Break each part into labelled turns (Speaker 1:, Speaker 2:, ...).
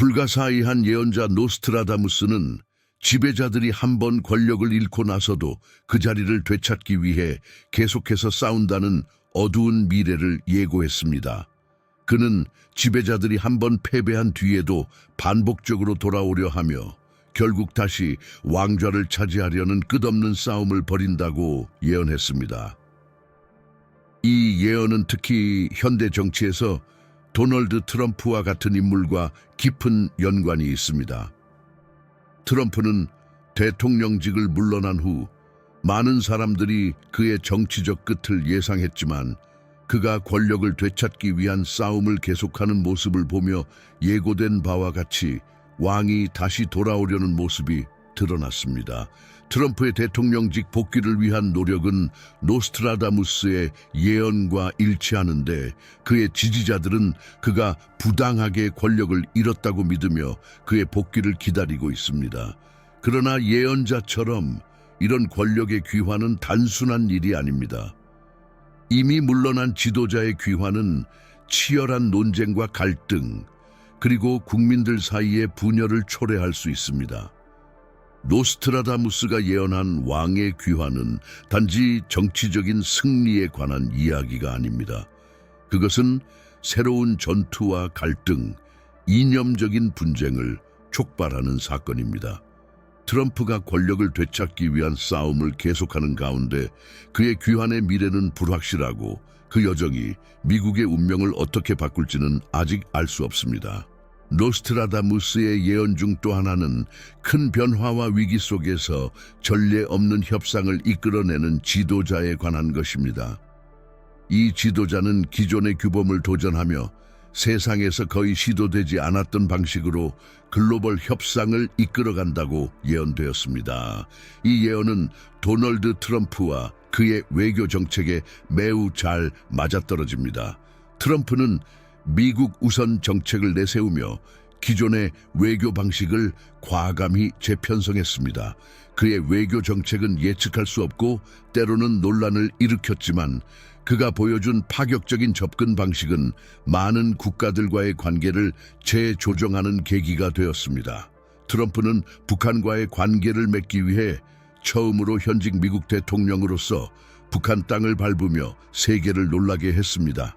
Speaker 1: 불가사의한 예언자 노스트라다무스는 지배자들이 한 번 권력을 잃고 나서도 그 자리를 되찾기 위해 계속해서 싸운다는 어두운 미래를 예고했습니다. 그는 지배자들이 한 번 패배한 뒤에도 반복적으로 돌아오려 하며 결국 다시 왕좌를 차지하려는 끝없는 싸움을 벌인다고 예언했습니다. 이 예언은 특히 현대 정치에서 도널드 트럼프와 같은 인물과 깊은 연관이 있습니다. 트럼프는 대통령직을 물러난 후 많은 사람들이 그의 정치적 끝을 예상했지만 그가 권력을 되찾기 위한 싸움을 계속하는 모습을 보며 예고된 바와 같이 왕이 다시 돌아오려는 모습이 드러났습니다. 트럼프의 대통령직 복귀를 위한 노력은 노스트라다무스의 예언과 일치하는데 그의 지지자들은 그가 부당하게 권력을 잃었다고 믿으며 그의 복귀를 기다리고 있습니다. 그러나 예언자처럼 이런 권력의 귀환은 단순한 일이 아닙니다. 이미 물러난 지도자의 귀환은 치열한 논쟁과 갈등, 그리고 국민들 사이의 분열을 초래할 수 있습니다. 노스트라다무스가 예언한 왕의 귀환은 단지 정치적인 승리에 관한 이야기가 아닙니다. 그것은 새로운 전투와 갈등, 이념적인 분쟁을 촉발하는 사건입니다. 트럼프가 권력을 되찾기 위한 싸움을 계속하는 가운데 그의 귀환의 미래는 불확실하고 그 여정이 미국의 운명을 어떻게 바꿀지는 아직 알 수 없습니다. 노스트라다무스의 예언 중 또 하나는 큰 변화와 위기 속에서 전례 없는 협상을 이끌어내는 지도자에 관한 것입니다. 이 지도자는 기존의 규범을 도전하며 세상에서 거의 시도되지 않았던 방식으로 글로벌 협상을 이끌어간다고 예언되었습니다. 이 예언은 도널드 트럼프와 그의 외교 정책에 매우 잘 맞아떨어집니다. 트럼프는 미국 우선 정책을 내세우며 기존의 외교 방식을 과감히 재편성했습니다. 그의 외교 정책은 예측할 수 없고 때로는 논란을 일으켰지만 그가 보여준 파격적인 접근 방식은 많은 국가들과의 관계를 재조정하는 계기가 되었습니다. 트럼프는 북한과의 관계를 맺기 위해 처음으로 현직 미국 대통령으로서 북한 땅을 밟으며 세계를 놀라게 했습니다.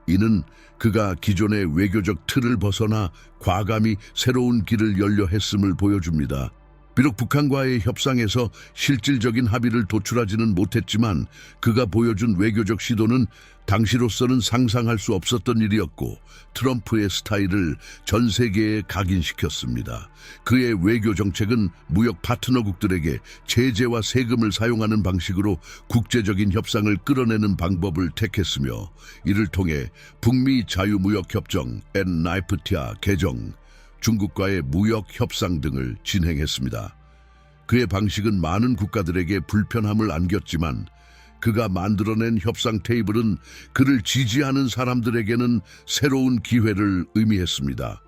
Speaker 1: 이는 그가 기존의 외교적 틀을 벗어나 과감히 새로운 길을 열려 했음을 보여줍니다. 비록 북한과의 협상에서 실질적인 합의를 도출하지는 못했지만 그가 보여준 외교적 시도는 당시로서는 상상할 수 없었던 일이었고 트럼프의 스타일을 전 세계에 각인시켰습니다. 그의 외교 정책은 무역 파트너국들에게 제재와 세금을 사용하는 방식으로 국제적인 협상을 끌어내는 방법을 택했으며 이를 통해 북미 자유무역협정 NAFTA 개정, 중국과의 무역 협상 등을 진행했습니다. 그의 방식은 많은 국가들에게 불편함을 안겼지만 그가 만들어낸 협상 테이블은 그를 지지하는 사람들에게는 새로운 기회를 의미했습니다.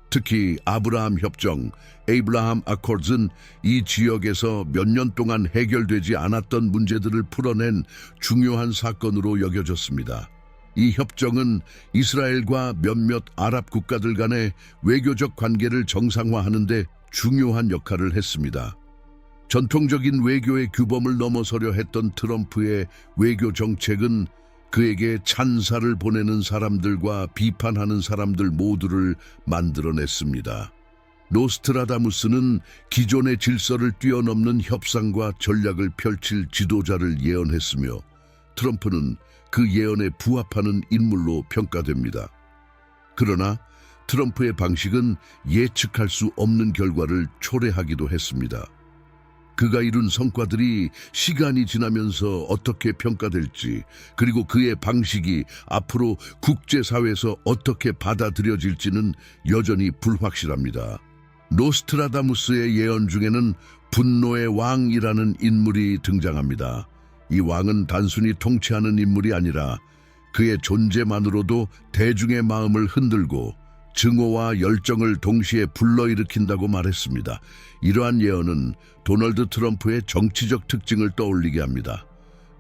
Speaker 1: 특히 아브라함 협정, 에이브라함 아코드는 이 지역에서 몇 년 동안 해결되지 않았던 문제들을 풀어낸 중요한 사건으로 여겨졌습니다. 이 협정은 이스라엘과 몇몇 아랍 국가들 간의 외교적 관계를 정상화하는 데 중요한 역할을 했습니다. 전통적인 외교의 규범을 넘어서려 했던 트럼프의 외교 정책은 그에게 찬사를 보내는 사람들과 비판하는 사람들 모두를 만들어냈습니다. 노스트라다무스는 기존의 질서를 뛰어넘는 협상과 전략을 펼칠 지도자를 예언했으며 트럼프는 그 예언에 부합하는 인물로 평가됩니다. 그러나 트럼프의 방식은 예측할 수 없는 결과를 초래하기도 했습니다. 그가 이룬 성과들이 시간이 지나면서 어떻게 평가될지, 그리고 그의 방식이 앞으로 국제사회에서 어떻게 받아들여질지는 여전히 불확실합니다. 노스트라다무스의 예언 중에는 분노의 왕이라는 인물이 등장합니다. 이 왕은 단순히 통치하는 인물이 아니라 그의 존재만으로도 대중의 마음을 흔들고 증오와 열정을 동시에 불러일으킨다고 말했습니다. 이러한 예언은 도널드 트럼프의 정치적 특징을 떠올리게 합니다.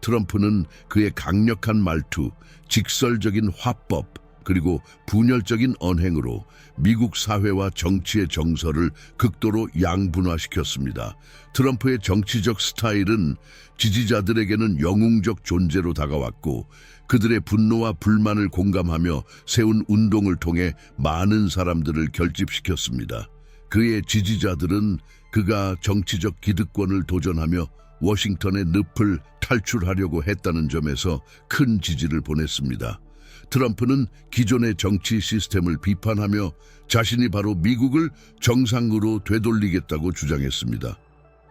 Speaker 1: 트럼프는 그의 강력한 말투, 직설적인 화법, 그리고 분열적인 언행으로 미국 사회와 정치의 정서를 극도로 양분화시켰습니다. 트럼프의 정치적 스타일은 지지자들에게는 영웅적 존재로 다가왔고 그들의 분노와 불만을 공감하며 세운 운동을 통해 많은 사람들을 결집시켰습니다. 그의 지지자들은 그가 정치적 기득권을 도전하며 워싱턴의 늪을 탈출하려고 했다는 점에서 큰 지지를 보냈습니다. 트럼프는 기존의 정치 시스템을 비판하며 자신이 바로 미국을 정상으로 되돌리겠다고 주장했습니다.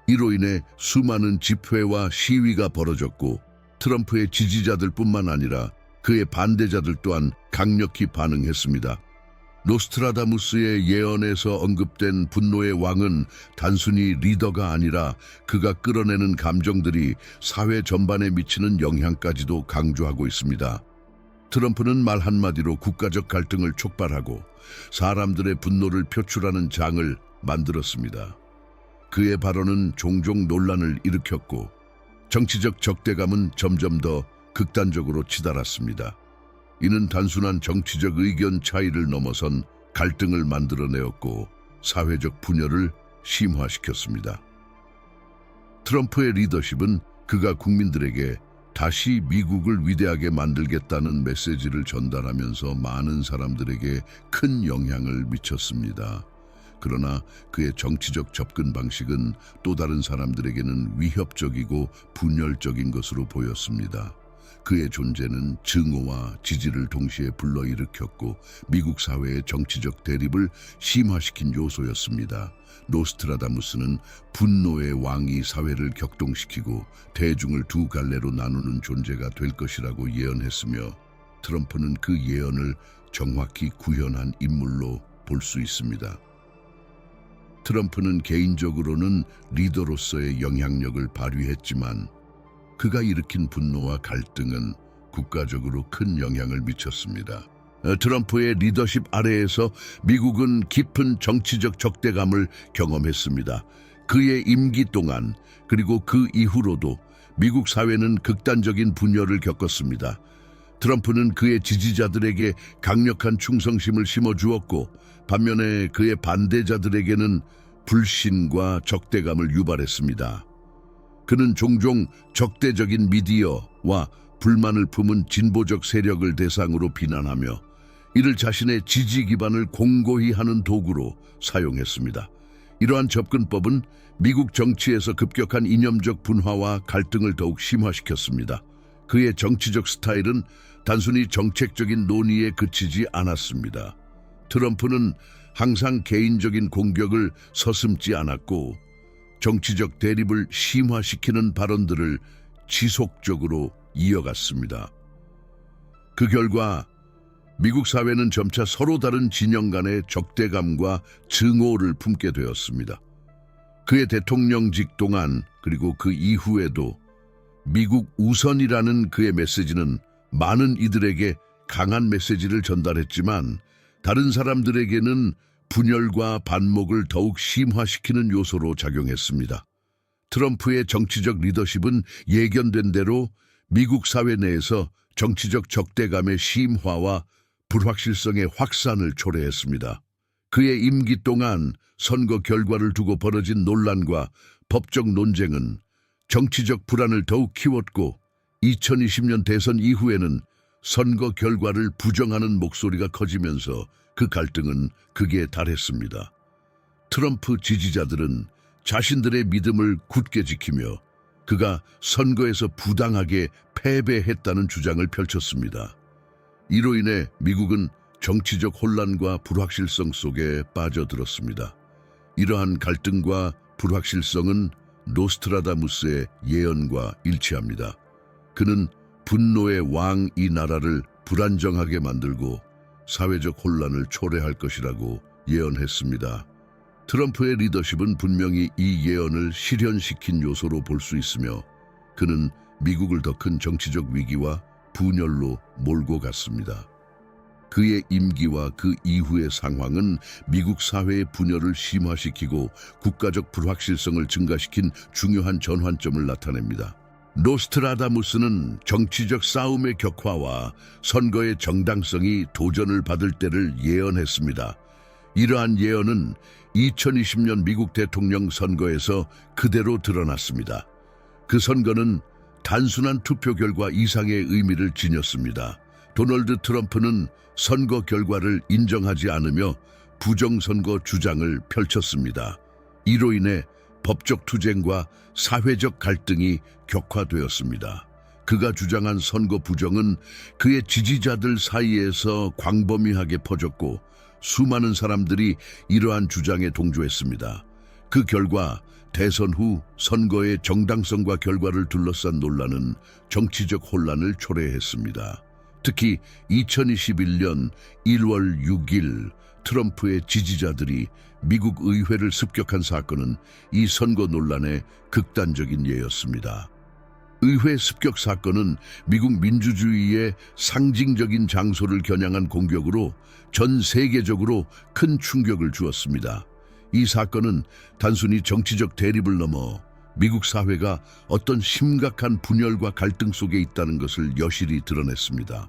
Speaker 1: 이로 인해 수많은 집회와 시위가 벌어졌고 트럼프의 지지자들뿐만 아니라 그의 반대자들 또한 강력히 반응했습니다. 노스트라다무스의 예언에서 언급된 분노의 왕은 단순히 리더가 아니라 그가 끌어내는 감정들이 사회 전반에 미치는 영향까지도 강조하고 있습니다. 트럼프는 말 한마디로 국가적 갈등을 촉발하고 사람들의 분노를 표출하는 장을 만들었습니다. 그의 발언은 종종 논란을 일으켰고 정치적 적대감은 점점 더 극단적으로 치달았습니다. 이는 단순한 정치적 의견 차이를 넘어선 갈등을 만들어내었고 사회적 분열을 심화시켰습니다. 트럼프의 리더십은 그가 국민들에게 다시 미국을 위대하게 만들겠다는 메시지를 전달하면서 많은 사람들에게 큰 영향을 미쳤습니다. 그러나 그의 정치적 접근 방식은 또 다른 사람들에게는 위협적이고 분열적인 것으로 보였습니다. 그의 존재는 증오와 지지를 동시에 불러일으켰고 미국 사회의 정치적 대립을 심화시킨 요소였습니다. 노스트라다무스는 분노의 왕이 사회를 격동시키고 대중을 두 갈래로 나누는 존재가 될 것이라고 예언했으며 트럼프는 그 예언을 정확히 구현한 인물로 볼 수 있습니다. 트럼프는 개인적으로는 리더로서의 영향력을 발휘했지만 그가 일으킨 분노와 갈등은 국가적으로 큰 영향을 미쳤습니다. 트럼프의 리더십 아래에서 미국은 깊은 정치적 적대감을 경험했습니다. 그의 임기 동안 그리고 그 이후로도 미국 사회는 극단적인 분열을 겪었습니다. 트럼프는 그의 지지자들에게 강력한 충성심을 심어주었고 반면에 그의 반대자들에게는 불신과 적대감을 유발했습니다. 그는 종종 적대적인 미디어와 불만을 품은 진보적 세력을 대상으로 비난하며 이를 자신의 지지 기반을 공고히 하는 도구로 사용했습니다. 이러한 접근법은 미국 정치에서 급격한 이념적 분화와 갈등을 더욱 심화시켰습니다. 그의 정치적 스타일은 단순히 정책적인 논의에 그치지 않았습니다. 트럼프는 항상 개인적인 공격을 서슴지 않았고 정치적 대립을 심화시키는 발언들을 지속적으로 이어갔습니다. 그 결과 미국 사회는 점차 서로 다른 진영 간의 적대감과 증오를 품게 되었습니다. 그의 대통령직 동안 그리고 그 이후에도 미국 우선이라는 그의 메시지는 많은 이들에게 강한 메시지를 전달했지만 다른 사람들에게는 분열과 반목을 더욱 심화시키는 요소로 작용했습니다. 트럼프의 정치적 리더십은 예견된 대로 미국 사회 내에서 정치적 적대감의 심화와 불확실성의 확산을 초래했습니다. 그의 임기 동안 선거 결과를 두고 벌어진 논란과 법적 논쟁은 정치적 불안을 더욱 키웠고 2020년 대선 이후에는 선거 결과를 부정하는 목소리가 커지면서 그 갈등은 극에 달했습니다. 트럼프 지지자들은 자신들의 믿음을 굳게 지키며 그가 선거에서 부당하게 패배했다는 주장을 펼쳤습니다. 이로 인해 미국은 정치적 혼란과 불확실성 속에 빠져들었습니다. 이러한 갈등과 불확실성은 노스트라다무스의 예언과 일치합니다. 그는 분노의 왕 이 나라를 불안정하게 만들고 사회적 혼란을 초래할 것이라고 예언했습니다. 트럼프의 리더십은 분명히 이 예언을 실현시킨 요소로 볼 수 있으며 그는 미국을 더 큰 정치적 위기와 분열로 몰고 갔습니다. 그의 임기와 그 이후의 상황은 미국 사회의 분열을 심화시키고 국가적 불확실성을 증가시킨 중요한 전환점을 나타냅니다. 노스트라다무스는 정치적 싸움의 격화와 선거의 정당성이 도전을 받을 때를 예언했습니다. 이러한 예언은 2020년 미국 대통령 선거에서 그대로 드러났습니다. 그 선거는 단순한 투표 결과 이상의 의미를 지녔습니다. 도널드 트럼프는 선거 결과를 인정하지 않으며 부정선거 주장을 펼쳤습니다. 이로 인해 법적 투쟁과 사회적 갈등이 격화되었습니다. 그가 주장한 선거 부정은 그의 지지자들 사이에서 광범위하게 퍼졌고 수많은 사람들이 이러한 주장에 동조했습니다. 그 결과 대선 후 선거의 정당성과 결과를 둘러싼 논란은 정치적 혼란을 초래했습니다. 특히 2021년 1월 6일 트럼프의 지지자들이 미국 의회를 습격한 사건은 이 선거 논란의 극단적인 예였습니다. 의회 습격 사건은 미국 민주주의의 상징적인 장소를 겨냥한 공격으로 전 세계적으로 큰 충격을 주었습니다. 이 사건은 단순히 정치적 대립을 넘어 미국 사회가 어떤 심각한 분열과 갈등 속에 있다는 것을 여실히 드러냈습니다.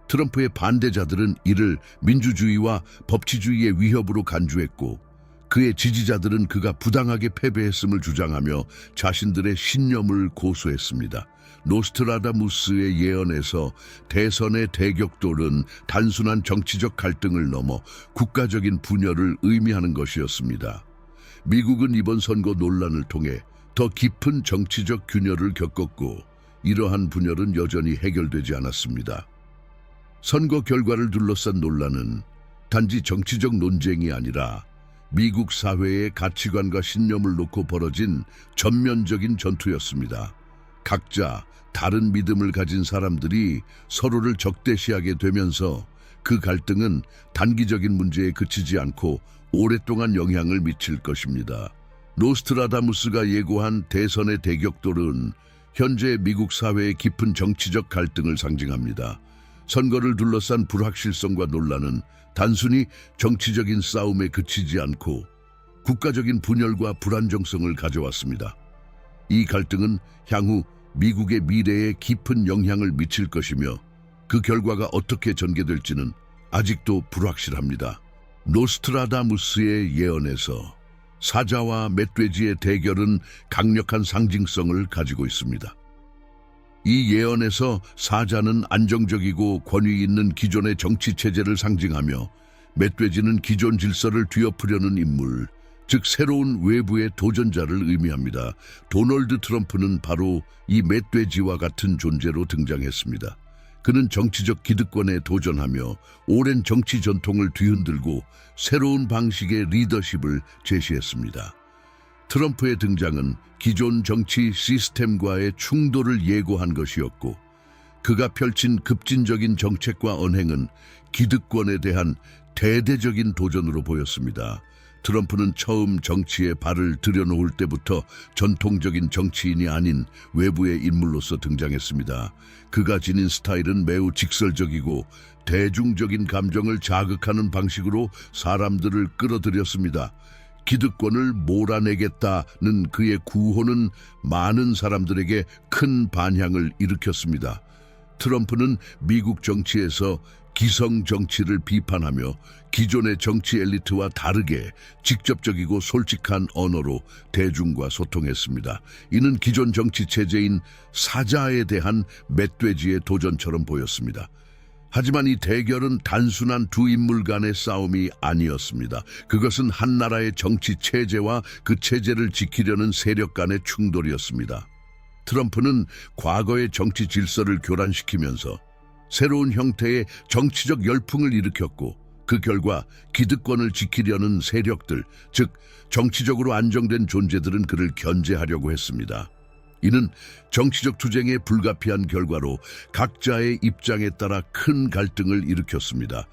Speaker 1: 트럼프의 반대자들은 이를 민주주의와 법치주의의 위협으로 간주했고 그의 지지자들은 그가 부당하게 패배했음을 주장하며 자신들의 신념을 고수했습니다. 노스트라다무스의 예언에서 대선의 대격돌은 단순한 정치적 갈등을 넘어 국가적인 분열을 의미하는 것이었습니다. 미국은 이번 선거 논란을 통해 더 깊은 정치적 균열을 겪었고 이러한 분열은 여전히 해결되지 않았습니다. 선거 결과를 둘러싼 논란은 단지 정치적 논쟁이 아니라 미국 사회의 가치관과 신념을 놓고 벌어진 전면적인 전투였습니다. 각자 다른 믿음을 가진 사람들이 서로를 적대시하게 되면서 그 갈등은 단기적인 문제에 그치지 않고 오랫동안 영향을 미칠 것입니다. 노스트라다무스가 예고한 대선의 대격돌은 현재 미국 사회의 깊은 정치적 갈등을 상징합니다. 선거를 둘러싼 불확실성과 논란은 단순히 정치적인 싸움에 그치지 않고 국가적인 분열과 불안정성을 가져왔습니다. 이 갈등은 향후 미국의 미래에 깊은 영향을 미칠 것이며 그 결과가 어떻게 전개될지는 아직도 불확실합니다. 노스트라다무스의 예언에서 사자와 멧돼지의 대결은 강력한 상징성을 가지고 있습니다. 이 예언에서 사자는 안정적이고 권위 있는 기존의 정치 체제를 상징하며 멧돼지는 기존 질서를 뒤엎으려는 인물, 즉 새로운 외부의 도전자를 의미합니다. 도널드 트럼프는 바로 이 멧돼지와 같은 존재로 등장했습니다. 그는 정치적 기득권에 도전하며 오랜 정치 전통을 뒤흔들고 새로운 방식의 리더십을 제시했습니다. 트럼프의 등장은 기존 정치 시스템과의 충돌을 예고한 것이었고 그가 펼친 급진적인 정책과 언행은 기득권에 대한 대대적인 도전으로 보였습니다. 트럼프는 처음 정치에 발을 들여놓을 때부터 전통적인 정치인이 아닌 외부의 인물로서 등장했습니다. 그가 지닌 스타일은 매우 직설적이고 대중적인 감정을 자극하는 방식으로 사람들을 끌어들였습니다. 기득권을 몰아내겠다는 그의 구호는 많은 사람들에게 큰 반향을 일으켰습니다. 트럼프는 미국 정치에서 기성 정치를 비판하며 기존의 정치 엘리트와 다르게 직접적이고 솔직한 언어로 대중과 소통했습니다. 이는 기존 정치 체제인 사자에 대한 멧돼지의 도전처럼 보였습니다. 하지만 이 대결은 단순한 두 인물 간의 싸움이 아니었습니다. 그것은 한 나라의 정치 체제와 그 체제를 지키려는 세력 간의 충돌이었습니다. 트럼프는 과거의 정치 질서를 교란시키면서 새로운 형태의 정치적 열풍을 일으켰고 그 결과 기득권을 지키려는 세력들, 즉 정치적으로 안정된 존재들은 그를 견제하려고 했습니다. 이는 정치적 투쟁의 불가피한 결과로 각자의 입장에 따라 큰 갈등을 일으켰습니다.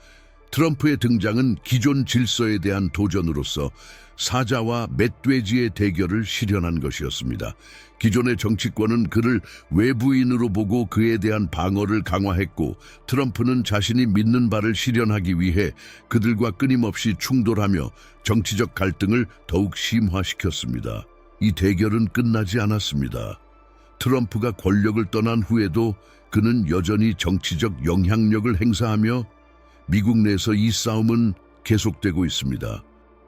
Speaker 1: 트럼프의 등장은 기존 질서에 대한 도전으로서 사자와 멧돼지의 대결을 실현한 것이었습니다. 기존의 정치권은 그를 외부인으로 보고 그에 대한 방어를 강화했고 트럼프는 자신이 믿는 바를 실현하기 위해 그들과 끊임없이 충돌하며 정치적 갈등을 더욱 심화시켰습니다. 이 대결은 끝나지 않았습니다. 트럼프가 권력을 떠난 후에도 그는 여전히 정치적 영향력을 행사하며 미국 내에서 이 싸움은 계속되고 있습니다.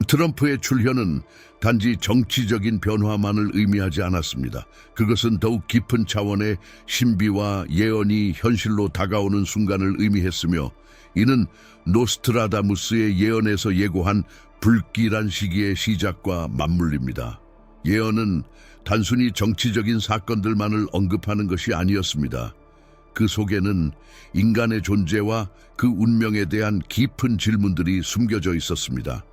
Speaker 1: 트럼프의 출현은 단지 정치적인 변화만을 의미하지 않았습니다. 그것은 더욱 깊은 차원의 신비와 예언이 현실로 다가오는 순간을 의미했으며, 이는 노스트라다무스의 예언에서 예고한 불길한 시기의 시작과 맞물립니다. 예언은 단순히 정치적인 사건들만을 언급하는 것이 아니었습니다. 그 속에는 인간의 존재와 그 운명에 대한 깊은 질문들이 숨겨져 있었습니다.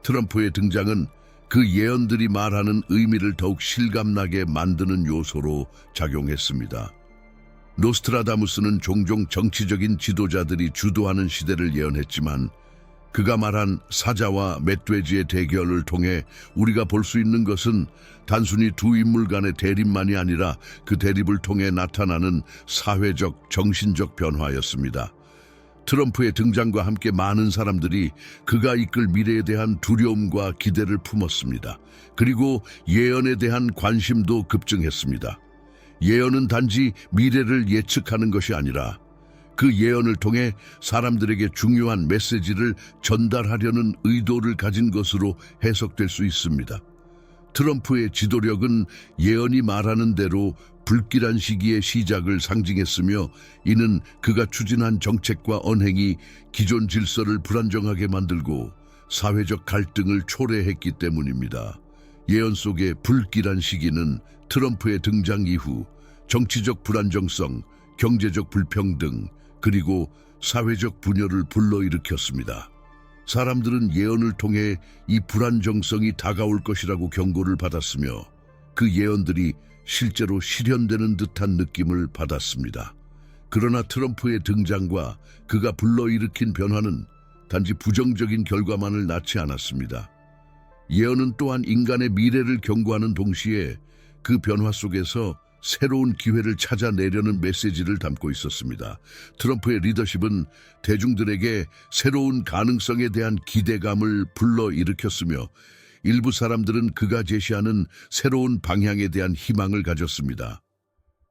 Speaker 1: 트럼프의 등장은 그 예언들이 말하는 의미를 더욱 실감나게 만드는 요소로 작용했습니다. 노스트라다무스는 종종 정치적인 지도자들이 주도하는 시대를 예언했지만, 그가 말한 사자와 멧돼지의 대결을 통해 우리가 볼 수 있는 것은 단순히 두 인물 간의 대립만이 아니라 그 대립을 통해 나타나는 사회적, 정신적 변화였습니다. 트럼프의 등장과 함께 많은 사람들이 그가 이끌 미래에 대한 두려움과 기대를 품었습니다. 그리고 예언에 대한 관심도 급증했습니다. 예언은 단지 미래를 예측하는 것이 아니라 그 예언을 통해 사람들에게 중요한 메시지를 전달하려는 의도를 가진 것으로 해석될 수 있습니다. 트럼프의 지도력은 예언이 말하는 대로 불길한 시기의 시작을 상징했으며, 이는 그가 추진한 정책과 언행이 기존 질서를 불안정하게 만들고 사회적 갈등을 초래했기 때문입니다. 예언 속의 불길한 시기는 트럼프의 등장 이후 정치적 불안정성, 경제적 불평등, 그리고 사회적 분열을 불러일으켰습니다. 사람들은 예언을 통해 이 불안정성이 다가올 것이라고 경고를 받았으며, 그 예언들이 실제로 실현되는 듯한 느낌을 받았습니다. 그러나 트럼프의 등장과 그가 불러일으킨 변화는 단지 부정적인 결과만을 낳지 않았습니다. 예언은 또한 인간의 미래를 경고하는 동시에 그 변화 속에서 새로운 기회를 찾아내려는 메시지를 담고 있었습니다. 트럼프의 리더십은 대중들에게 새로운 가능성에 대한 기대감을 불러일으켰으며, 일부 사람들은 그가 제시하는 새로운 방향에 대한 희망을 가졌습니다.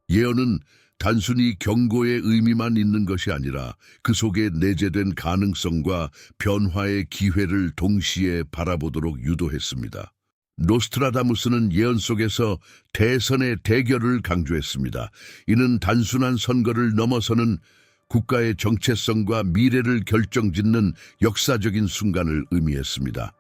Speaker 1: 예언은 단순히 경고의 의미만 있는 것이 아니라 그 속에 내재된 가능성과 변화의 기회를 동시에 바라보도록 유도했습니다. 노스트라다무스는 예언 속에서 대선의 대결을 강조했습니다. 이는 단순한 선거를 넘어서는 국가의 정체성과 미래를 결정짓는 역사적인 순간을 의미했습니다.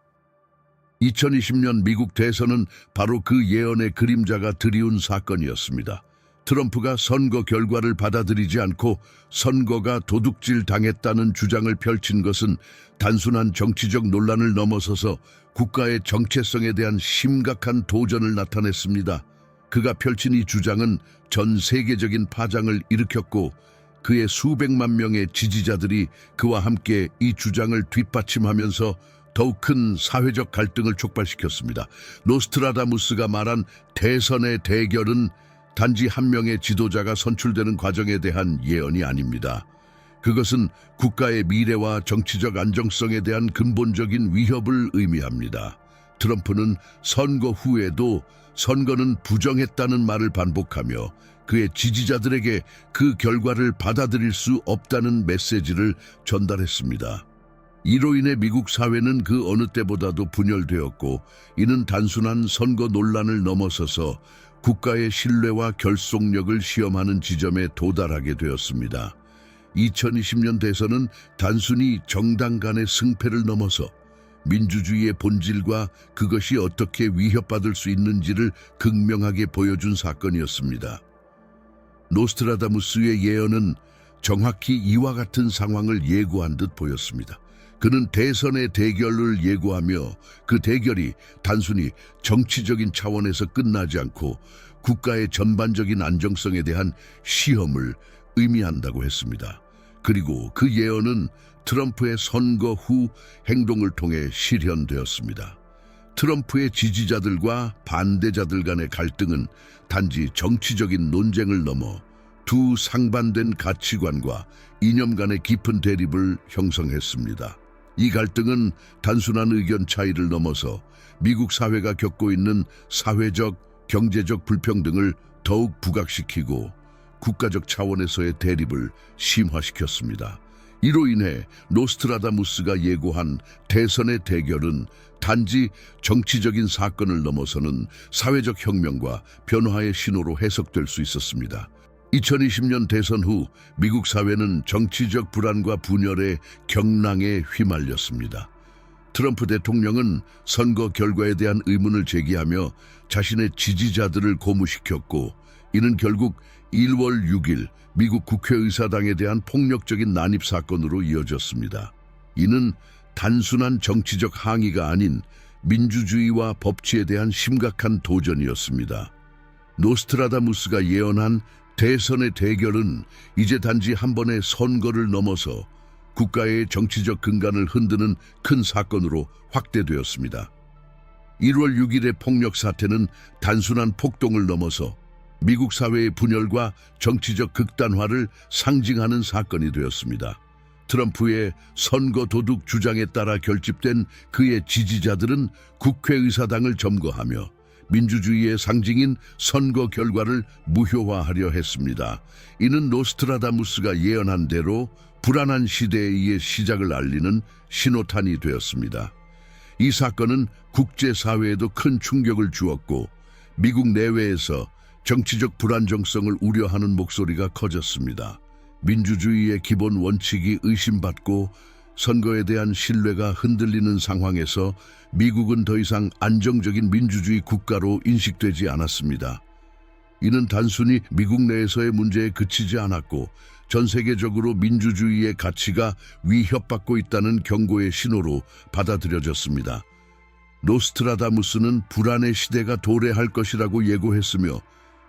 Speaker 1: 2020년 미국 대선은 바로 그 예언의 그림자가 드리운 사건이었습니다. 트럼프가 선거 결과를 받아들이지 않고 선거가 도둑질 당했다는 주장을 펼친 것은 단순한 정치적 논란을 넘어서서 국가의 정체성에 대한 심각한 도전을 나타냈습니다. 그가 펼친 이 주장은 전 세계적인 파장을 일으켰고, 그의 수백만 명의 지지자들이 그와 함께 이 주장을 뒷받침하면서 더욱 큰 사회적 갈등을 촉발시켰습니다. 노스트라다무스가 말한 대선의 대결은 단지 한 명의 지도자가 선출되는 과정에 대한 예언이 아닙니다. 그것은 국가의 미래와 정치적 안정성에 대한 근본적인 위협을 의미합니다. 트럼프는 선거 후에도 선거는 부정했다는 말을 반복하며 그의 지지자들에게 그 결과를 받아들일 수 없다는 메시지를 전달했습니다. 이로 인해 미국 사회는 그 어느 때보다도 분열되었고, 이는 단순한 선거 논란을 넘어서서 국가의 신뢰와 결속력을 시험하는 지점에 도달하게 되었습니다. 2020년 대선은 단순히 정당 간의 승패를 넘어서 민주주의의 본질과 그것이 어떻게 위협받을 수 있는지를 극명하게 보여준 사건이었습니다. 노스트라다무스의 예언은 정확히 이와 같은 상황을 예고한 듯 보였습니다. 그는 대선의 대결을 예고하며 그 대결이 단순히 정치적인 차원에서 끝나지 않고 국가의 전반적인 안정성에 대한 시험을 의미한다고 했습니다. 그리고 그 예언은 트럼프의 선거 후 행동을 통해 실현되었습니다. 트럼프의 지지자들과 반대자들 간의 갈등은 단지 정치적인 논쟁을 넘어 두 상반된 가치관과 이념 간의 깊은 대립을 형성했습니다. 이 갈등은 단순한 의견 차이를 넘어서 미국 사회가 겪고 있는 사회적, 경제적 불평등을 더욱 부각시키고 국가적 차원에서의 대립을 심화시켰습니다. 이로 인해 노스트라다무스가 예고한 대선의 대결은 단지 정치적인 사건을 넘어서는 사회적 혁명과 변화의 신호로 해석될 수 있었습니다. 2020년 대선 후 미국 사회는 정치적 불안과 분열의 경랑에 휘말렸습니다. 트럼프 대통령은 선거 결과에 대한 의문을 제기하며 자신의 지지자들을 고무시켰고, 이는 결국 1월 6일 미국 국회의사당에 대한 폭력적인 난입 사건으로 이어졌습니다. 이는 단순한 정치적 항의가 아닌 민주주의와 법치에 대한 심각한 도전이었습니다. 노스트라다무스가 예언한 대선의 대결은 이제 단지 한 번의 선거를 넘어서 국가의 정치적 근간을 흔드는 큰 사건으로 확대되었습니다. 1월 6일의 폭력 사태는 단순한 폭동을 넘어서 미국 사회의 분열과 정치적 극단화를 상징하는 사건이 되었습니다. 트럼프의 선거 도둑 주장에 따라 결집된 그의 지지자들은 국회의사당을 점거하며 민주주의의 상징인 선거 결과를 무효화하려 했습니다. 이는 노스트라다무스가 예언한 대로 불안한 시대의 시작을 알리는 신호탄이 되었습니다. 이 사건은 국제사회에도 큰 충격을 주었고, 미국 내외에서 정치적 불안정성을 우려하는 목소리가 커졌습니다. 민주주의의 기본 원칙이 의심받고 선거에 대한 신뢰가 흔들리는 상황에서 미국은 더 이상 안정적인 민주주의 국가로 인식되지 않았습니다. 이는 단순히 미국 내에서의 문제에 그치지 않았고, 전 세계적으로 민주주의의 가치가 위협받고 있다는 경고의 신호로 받아들여졌습니다. 노스트라다무스는 불안의 시대가 도래할 것이라고 예고했으며,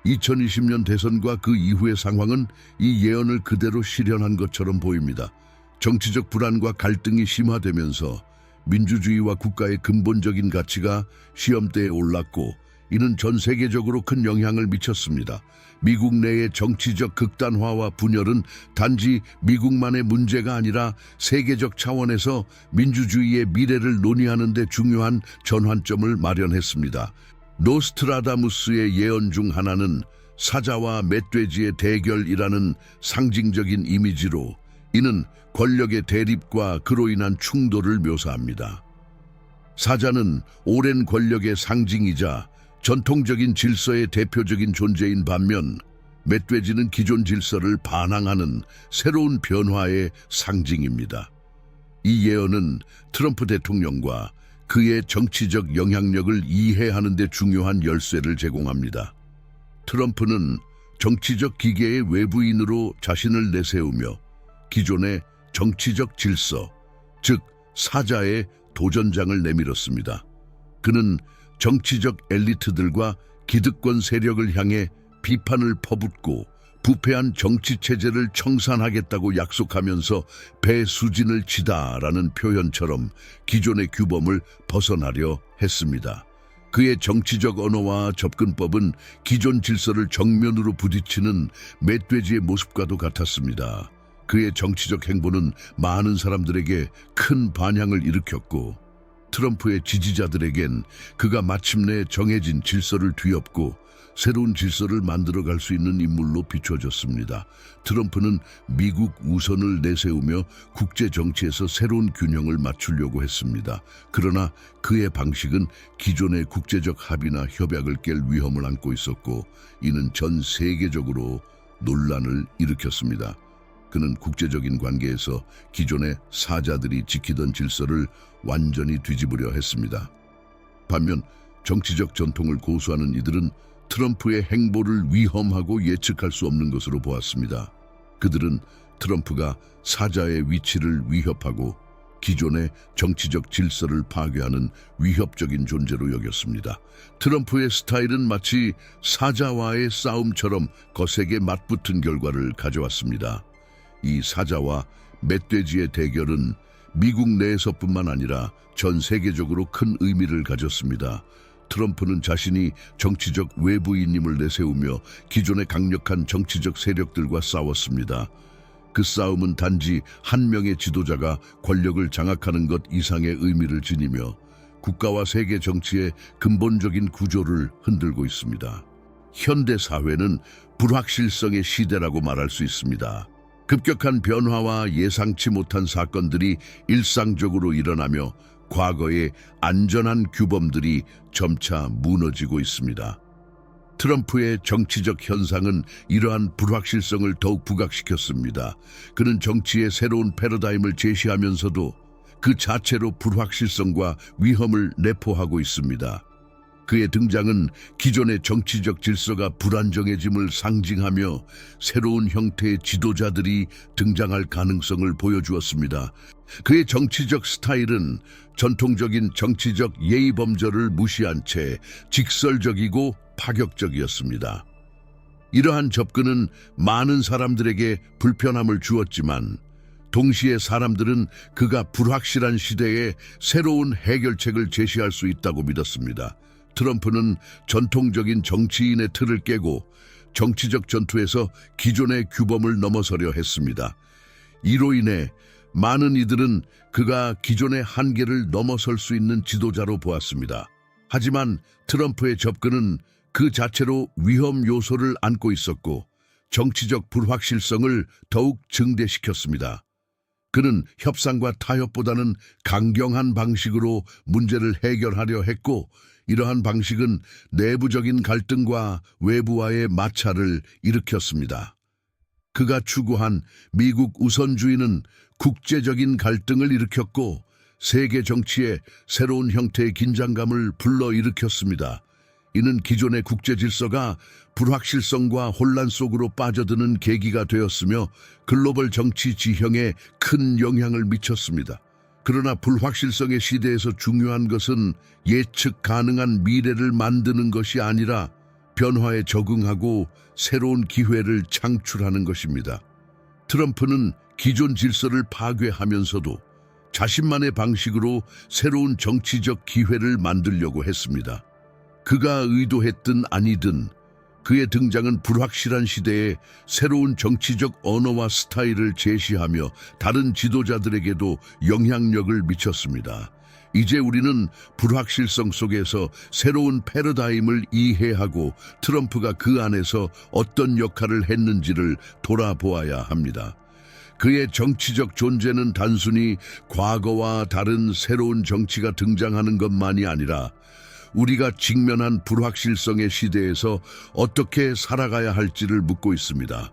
Speaker 1: 2020년 대선과 그 이후의 상황은 이 예언을 그대로 실현한 것처럼 보입니다. 정치적 불안과 갈등이 심화되면서 민주주의와 국가의 근본적인 가치가 시험대에 올랐고, 이는 전 세계적으로 큰 영향을 미쳤습니다. 미국 내의 정치적 극단화와 분열은 단지 미국만의 문제가 아니라 세계적 차원에서 민주주의의 미래를 논의하는 데 중요한 전환점을 마련했습니다. 노스트라다무스의 예언 중 하나는 사자와 멧돼지의 대결이라는 상징적인 이미지로, 이는 권력의 대립과 그로 인한 충돌을 묘사합니다. 사자는 오랜 권력의 상징이자 전통적인 질서의 대표적인 존재인 반면, 멧돼지는 기존 질서를 반항하는 새로운 변화의 상징입니다. 이 예언은 트럼프 대통령과 그의 정치적 영향력을 이해하는 데 중요한 열쇠를 제공합니다. 트럼프는 정치적 기계의 외부인으로 자신을 내세우며 기존의 정치적 질서, 즉 사자의 도전장을 내밀었습니다. 그는 정치적 엘리트들과 기득권 세력을 향해 비판을 퍼붓고 부패한 정치 체제를 청산하겠다고 약속하면서 배수진을 치다라는 표현처럼 기존의 규범을 벗어나려 했습니다. 그의 정치적 언어와 접근법은 기존 질서를 정면으로 부딪히는 멧돼지의 모습과도 같았습니다. 그의 정치적 행보는 많은 사람들에게 큰 반향을 일으켰고, 트럼프의 지지자들에겐 그가 마침내 정해진 질서를 뒤엎고 새로운 질서를 만들어갈 수 있는 인물로 비춰졌습니다. 트럼프는 미국 우선을 내세우며 국제 정치에서 새로운 균형을 맞추려고 했습니다. 그러나 그의 방식은 기존의 국제적 합의나 협약을 깰 위험을 안고 있었고, 이는 전 세계적으로 논란을 일으켰습니다. 그는 국제적인 관계에서 기존의 사자들이 지키던 질서를 완전히 뒤집으려 했습니다. 반면 정치적 전통을 고수하는 이들은 트럼프의 행보를 위험하고 예측할 수 없는 것으로 보았습니다. 그들은 트럼프가 사자의 위치를 위협하고 기존의 정치적 질서를 파괴하는 위협적인 존재로 여겼습니다. 트럼프의 스타일은 마치 사자와의 싸움처럼 거세게 맞붙은 결과를 가져왔습니다. 이 사자와 멧돼지의 대결은 미국 내에서뿐만 아니라 전 세계적으로 큰 의미를 가졌습니다. 트럼프는 자신이 정치적 외부인임을 내세우며 기존의 강력한 정치적 세력들과 싸웠습니다. 그 싸움은 단지 한 명의 지도자가 권력을 장악하는 것 이상의 의미를 지니며 국가와 세계 정치의 근본적인 구조를 흔들고 있습니다. 현대 사회는 불확실성의 시대라고 말할 수 있습니다. 급격한 변화와 예상치 못한 사건들이 일상적으로 일어나며 과거의 안전한 규범들이 점차 무너지고 있습니다. 트럼프의 정치적 현상은 이러한 불확실성을 더욱 부각시켰습니다. 그는 정치의 새로운 패러다임을 제시하면서도 그 자체로 불확실성과 위험을 내포하고 있습니다. 그의 등장은 기존의 정치적 질서가 불안정해짐을 상징하며 새로운 형태의 지도자들이 등장할 가능성을 보여주었습니다. 그의 정치적 스타일은 전통적인 정치적 예의범절을 무시한 채 직설적이고 파격적이었습니다. 이러한 접근은 많은 사람들에게 불편함을 주었지만 동시에 사람들은 그가 불확실한 시대에 새로운 해결책을 제시할 수 있다고 믿었습니다. 트럼프는 전통적인 정치인의 틀을 깨고 정치적 전투에서 기존의 규범을 넘어서려 했습니다. 이로 인해 많은 이들은 그가 기존의 한계를 넘어설 수 있는 지도자로 보았습니다. 하지만 트럼프의 접근은 그 자체로 위험 요소를 안고 있었고 정치적 불확실성을 더욱 증대시켰습니다. 그는 협상과 타협보다는 강경한 방식으로 문제를 해결하려 했고 이러한 방식은 내부적인 갈등과 외부와의 마찰을 일으켰습니다. 그가 추구한 미국 우선주의는 국제적인 갈등을 일으켰고 세계 정치에 새로운 형태의 긴장감을 불러일으켰습니다. 이는 기존의 국제 질서가 불확실성과 혼란 속으로 빠져드는 계기가 되었으며 글로벌 정치 지형에 큰 영향을 미쳤습니다. 그러나 불확실성의 시대에서 중요한 것은 예측 가능한 미래를 만드는 것이 아니라 변화에 적응하고 새로운 기회를 창출하는 것입니다. 트럼프는 기존 질서를 파괴하면서도 자신만의 방식으로 새로운 정치적 기회를 만들려고 했습니다. 그가 의도했든 아니든 그의 등장은 불확실한 시대에 새로운 정치적 언어와 스타일을 제시하며 다른 지도자들에게도 영향력을 미쳤습니다. 이제 우리는 불확실성 속에서 새로운 패러다임을 이해하고 트럼프가 그 안에서 어떤 역할을 했는지를 돌아보아야 합니다. 그의 정치적 존재는 단순히 과거와 다른 새로운 정치가 등장하는 것만이 아니라 우리가 직면한 불확실성의 시대에서 어떻게 살아가야 할지를 묻고 있습니다.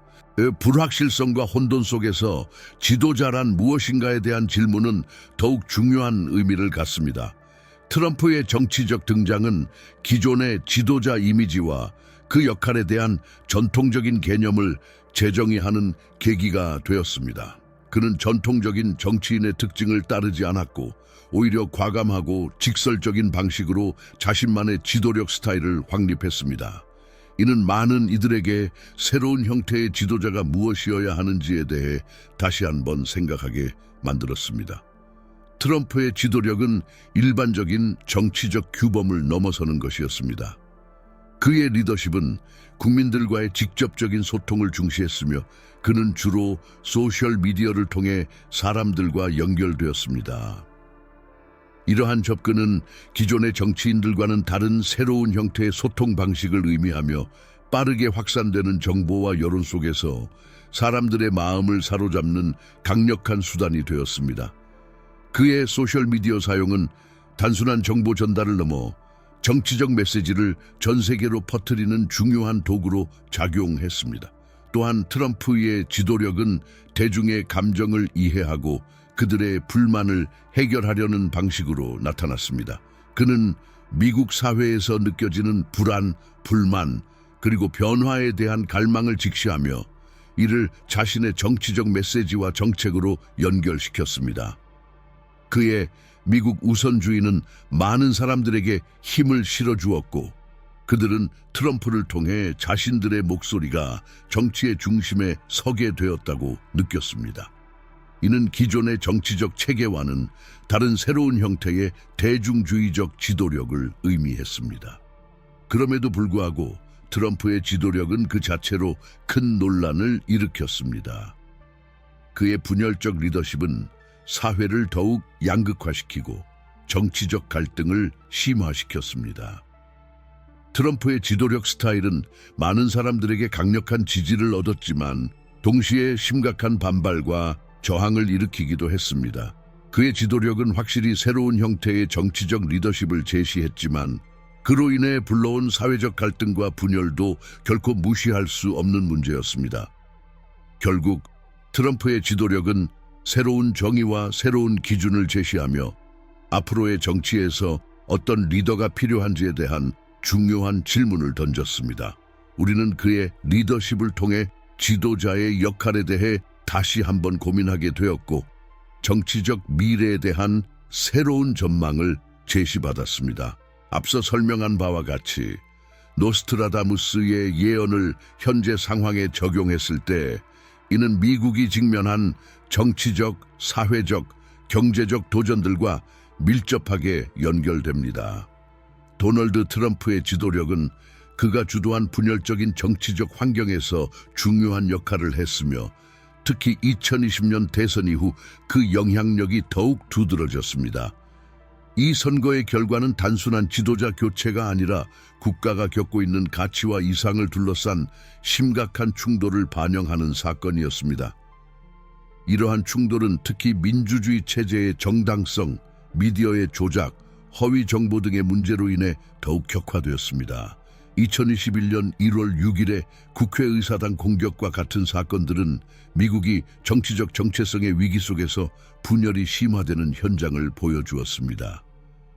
Speaker 1: 불확실성과 혼돈 속에서 지도자란 무엇인가에 대한 질문은 더욱 중요한 의미를 갖습니다. 트럼프의 정치적 등장은 기존의 지도자 이미지와 그 역할에 대한 전통적인 개념을 재정의하는 계기가 되었습니다. 그는 전통적인 정치인의 특징을 따르지 않았고 오히려 과감하고 직설적인 방식으로 자신만의 지도력 스타일을 확립했습니다. 이는 많은 이들에게 새로운 형태의 지도자가 무엇이어야 하는지에 대해 다시 한번 생각하게 만들었습니다. 트럼프의 지도력은 일반적인 정치적 규범을 넘어서는 것이었습니다. 그의 리더십은 국민들과의 직접적인 소통을 중시했으며 그는 주로 소셜미디어를 통해 사람들과 연결되었습니다. 이러한 접근은 기존의 정치인들과는 다른 새로운 형태의 소통 방식을 의미하며 빠르게 확산되는 정보와 여론 속에서 사람들의 마음을 사로잡는 강력한 수단이 되었습니다. 그의 소셜미디어 사용은 단순한 정보 전달을 넘어 정치적 메시지를 전 세계로 퍼뜨리는 중요한 도구로 작용했습니다. 또한 트럼프의 지도력은 대중의 감정을 이해하고 그들의 불만을 해결하려는 방식으로 나타났습니다. 그는 미국 사회에서 느껴지는 불안, 불만, 그리고 변화에 대한 갈망을 직시하며 이를 자신의 정치적 메시지와 정책으로 연결시켰습니다. 그의 미국 우선주의는 많은 사람들에게 힘을 실어주었고 그들은 트럼프를 통해 자신들의 목소리가 정치의 중심에 서게 되었다고 느꼈습니다. 이는 기존의 정치적 체계와는 다른 새로운 형태의 대중주의적 지도력을 의미했습니다. 그럼에도 불구하고 트럼프의 지도력은 그 자체로 큰 논란을 일으켰습니다. 그의 분열적 리더십은 사회를 더욱 양극화시키고 정치적 갈등을 심화시켰습니다. 트럼프의 지도력 스타일은 많은 사람들에게 강력한 지지를 얻었지만 동시에 심각한 반발과 저항을 일으키기도 했습니다. 그의 지도력은 확실히 새로운 형태의 정치적 리더십을 제시했지만 그로 인해 불러온 사회적 갈등과 분열도 결코 무시할 수 없는 문제였습니다. 결국 트럼프의 지도력은 새로운 정의와 새로운 기준을 제시하며 앞으로의 정치에서 어떤 리더가 필요한지에 대한 중요한 질문을 던졌습니다. 우리는 그의 리더십을 통해 지도자의 역할에 대해 다시 한번 고민하게 되었고 정치적 미래에 대한 새로운 전망을 제시받았습니다. 앞서 설명한 바와 같이 노스트라다무스의 예언을 현재 상황에 적용했을 때 이는 미국이 직면한 정치적, 사회적, 경제적 도전들과 밀접하게 연결됩니다. 도널드 트럼프의 지도력은 그가 주도한 분열적인 정치적 환경에서 중요한 역할을 했으며 특히 2020년 대선 이후 그 영향력이 더욱 두드러졌습니다. 이 선거의 결과는 단순한 지도자 교체가 아니라 국가가 겪고 있는 가치와 이상을 둘러싼 심각한 충돌을 반영하는 사건이었습니다. 이러한 충돌은 특히 민주주의 체제의 정당성, 미디어의 조작, 허위 정보 등의 문제로 인해 더욱 격화되었습니다. 2021년 1월 6일에 국회의사당 공격과 같은 사건들은 미국이 정치적 정체성의 위기 속에서 분열이 심화되는 현장을 보여주었습니다.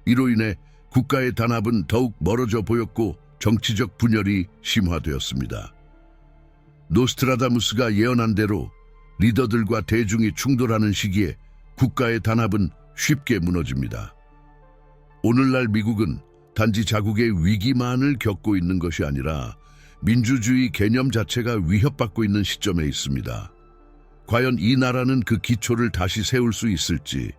Speaker 1: 이로 인해 국가의 단합은 더욱 멀어져 보였고 정치적 분열이 심화되었습니다. 노스트라다무스가 예언한 대로 리더들과 대중이 충돌하는 시기에 국가의 단합은 쉽게 무너집니다. 오늘날 미국은 단지 자국의 위기만을 겪고 있는 것이 아니라 민주주의 개념 자체가 위협받고 있는 시점에 있습니다. 과연 이 나라는 그 기초를 다시 세울 수 있을지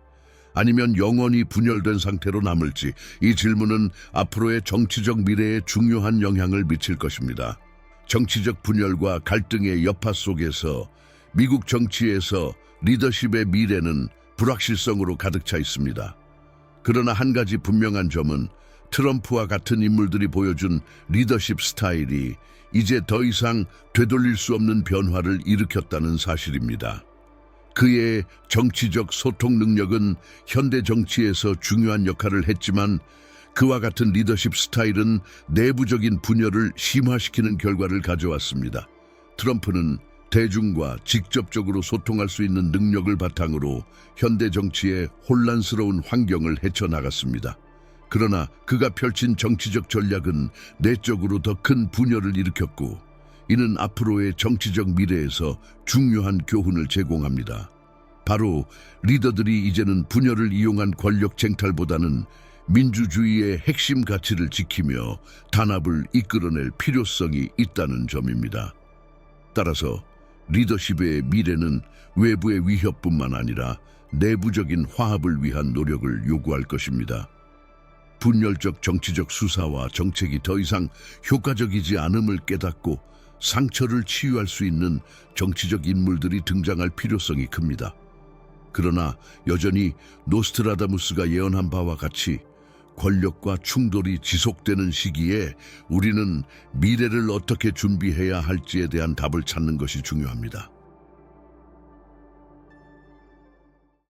Speaker 1: 아니면 영원히 분열된 상태로 남을지 이 질문은 앞으로의 정치적 미래에 중요한 영향을 미칠 것입니다. 정치적 분열과 갈등의 여파 속에서 미국 정치에서 리더십의 미래는 불확실성으로 가득 차 있습니다. 그러나 한 가지 분명한 점은 트럼프와 같은 인물들이 보여준 리더십 스타일이 이제 더 이상 되돌릴 수 없는 변화를 일으켰다는 사실입니다. 그의 정치적 소통 능력은 현대 정치에서 중요한 역할을 했지만 그와 같은 리더십 스타일은 내부적인 분열을 심화시키는 결과를 가져왔습니다. 트럼프는 대중과 직접적으로 소통할 수 있는 능력을 바탕으로 현대 정치의 혼란스러운 환경을 헤쳐나갔습니다. 그러나 그가 펼친 정치적 전략은 내적으로 더 큰 분열을 일으켰고 이는 앞으로의 정치적 미래에서 중요한 교훈을 제공합니다. 바로 리더들이 이제는 분열을 이용한 권력 쟁탈보다는 민주주의의 핵심 가치를 지키며 단합을 이끌어낼 필요성이 있다는 점입니다. 따라서 리더십의 미래는 외부의 위협뿐만 아니라 내부적인 화합을 위한 노력을 요구할 것입니다. 분열적 정치적 수사와 정책이 더 이상 효과적이지 않음을 깨닫고 상처를 치유할 수 있는 정치적 인물들이 등장할 필요성이 큽니다. 그러나 여전히 노스트라다무스가 예언한 바와 같이 권력과 충돌이 지속되는 시기에 우리는 미래를 어떻게 준비해야 할지에 대한 답을 찾는 것이 중요합니다.